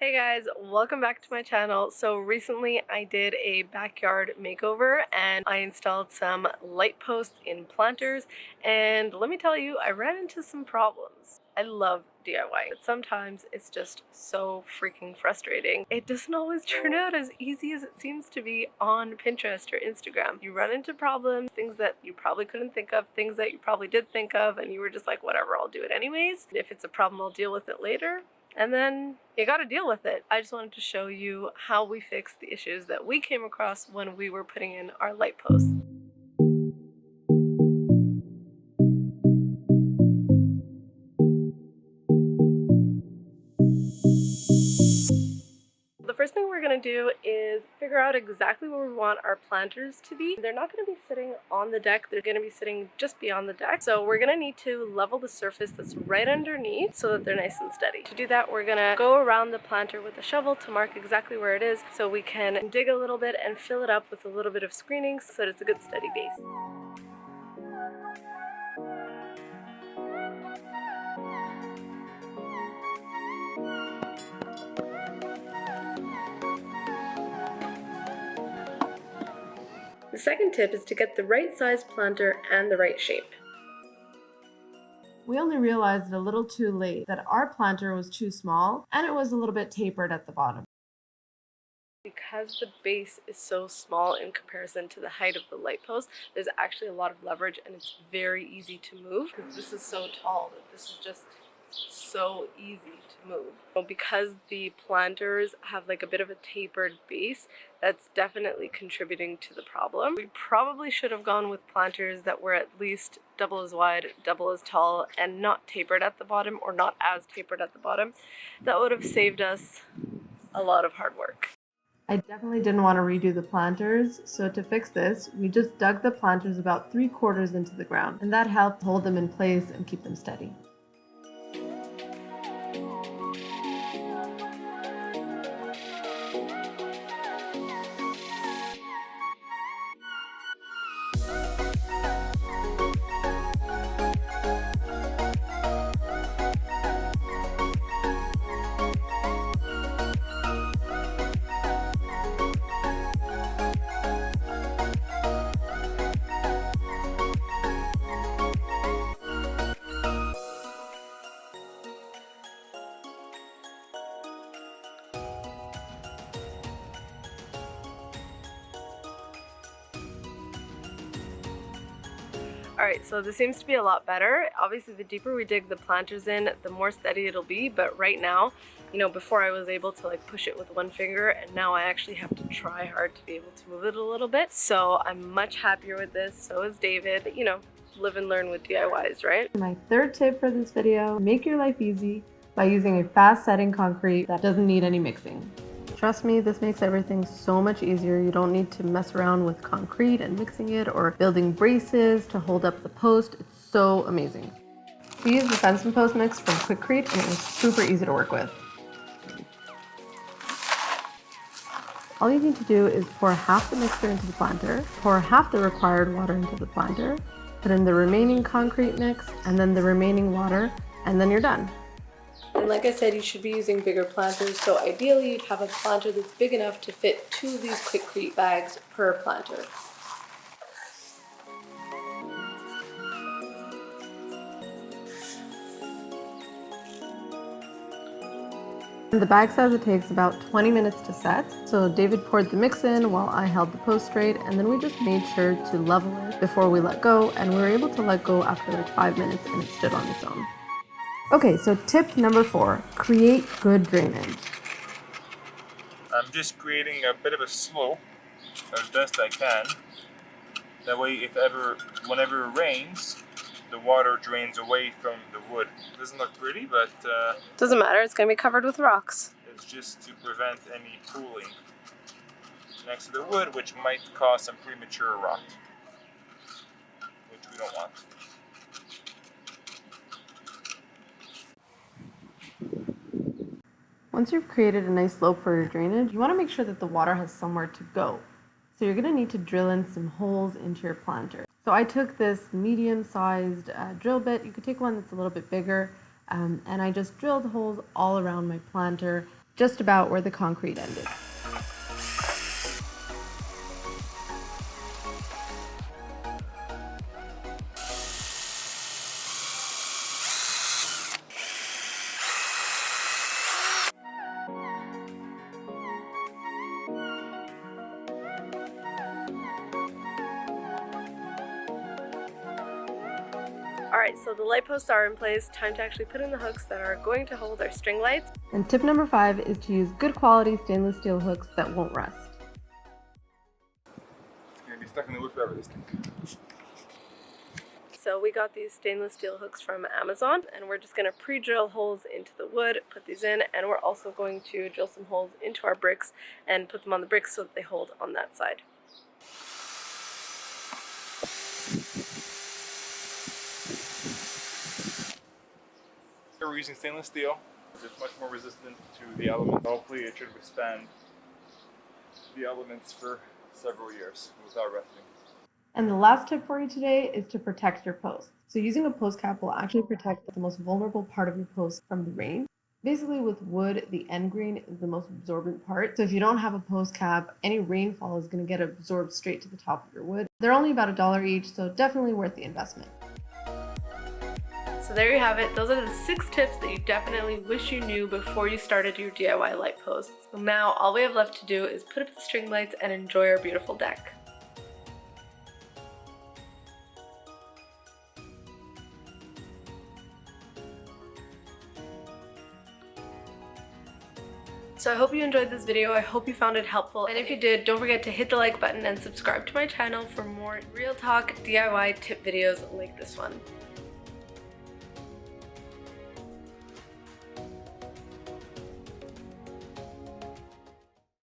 Hey guys, welcome back to my channel. So recently I did a backyard makeover and I installed some light posts in planters, and let me tell you, I ran into some problems. I love DIY, but sometimes it's just so freaking frustrating. It doesn't always turn out as easy as it seems to be on Pinterest or Instagram. You run into problems, things that you probably couldn't think of, things that you probably did think of, and you were just like, whatever, I'll do it anyways. If it's a problem, I'll deal with it later. And then you gotta deal with it. I just wanted to show you how we fixed the issues that we came across when we were putting in our light posts. The first thing we're going to do is figure out exactly where we want our planters to be. They're not going to be sitting on the deck, they're going to be sitting just beyond the deck. So we're going to need to level the surface that's right underneath so that they're nice and steady. To do that, we're going to go around the planter with a shovel to mark exactly where it is so we can dig a little bit and fill it up with a little bit of screening so that it's a good steady base. The second tip is to get the right size planter and the right shape. We only realized a little too late that our planter was too small and it was a little bit tapered at the bottom. Because the base is so small in comparison to the height of the light post, there's actually a lot of leverage and it's very easy to move. This is so tall that this is just so easy to move. Because the planters have like a bit of a tapered base, that's definitely contributing to the problem. We probably should have gone with planters that were at least double as wide, double as tall, and not tapered at the bottom, or not as tapered at the bottom. That would have saved us a lot of hard work. I definitely didn't want to redo the planters, so to fix this, we just dug the planters about 3/4 into the ground, and that helped hold them in place and keep them steady. Alright, so this seems to be a lot better. Obviously, the deeper we dig the planters in, the more steady it'll be, but right now, before I was able to like push it with one finger, and now I actually have to try hard to be able to move it a little bit. So I'm much happier with this, so is David. Live and learn with DIYs, right? My third tip for this video, make your life easy by using a fast setting concrete that doesn't need any mixing. Trust me, this makes everything so much easier. You don't need to mess around with concrete and mixing it or building braces to hold up the post. It's so amazing. We used the fence and post mix from Quikrete and it was super easy to work with. All you need to do is pour half the mixture into the planter, pour half the required water into the planter, put in the remaining concrete mix and then the remaining water, and then you're done. And like I said, you should be using bigger planters, so ideally you'd have a planter that's big enough to fit 2 of these Quikrete bags per planter. The bag says it takes about 20 minutes to set, so David poured the mix in while I held the post straight, and then we just made sure to level it before we let go, and we were able to let go after like 5 minutes and it stood on its own. Okay, so tip number 4, create good drainage. I'm just creating a bit of a slope as best I can. That way, whenever it rains, the water drains away from the wood. It doesn't look pretty, but Doesn't matter, it's going to be covered with rocks. it's just to prevent any pooling next to the wood, which might cause some premature rot, which we don't want. Once you've created a nice slope for your drainage, you want to make sure that the water has somewhere to go. So you're going to need to drill in some holes into your planter. So I took this medium-sized drill bit. You could take one that's a little bit bigger, and I just drilled holes all around my planter just about where the concrete ended. Alright, so the light posts are in place. Time to actually put in the hooks that are going to hold our string lights. And tip number 5 is to use good quality stainless steel hooks that won't rust. It's gonna be stuck in the wood forever, this thing. So we got these stainless steel hooks from Amazon, and we're just going to pre-drill holes into the wood, put these in, and we're also going to drill some holes into our bricks and put them on the bricks so that they hold on that side. We're using stainless steel. It's much more resistant to the elements. Hopefully it should withstand the elements for several years without rusting. And the last tip for you today is to protect your posts. So using a post cap will actually protect the most vulnerable part of your post from the rain. Basically with wood, the end grain is the most absorbent part. So if you don't have a post cap, any rainfall is going to get absorbed straight to the top of your wood. They're only about $1 each, so definitely worth the investment. So there you have it. Those are the 6 tips that you definitely wish you knew before you started your DIY light posts. So now all we have left to do is put up the string lights and enjoy our beautiful deck. So I hope you enjoyed this video. I hope you found it helpful. And if you did, don't forget to hit the like button and subscribe to my channel for more real talk DIY tip videos like this one.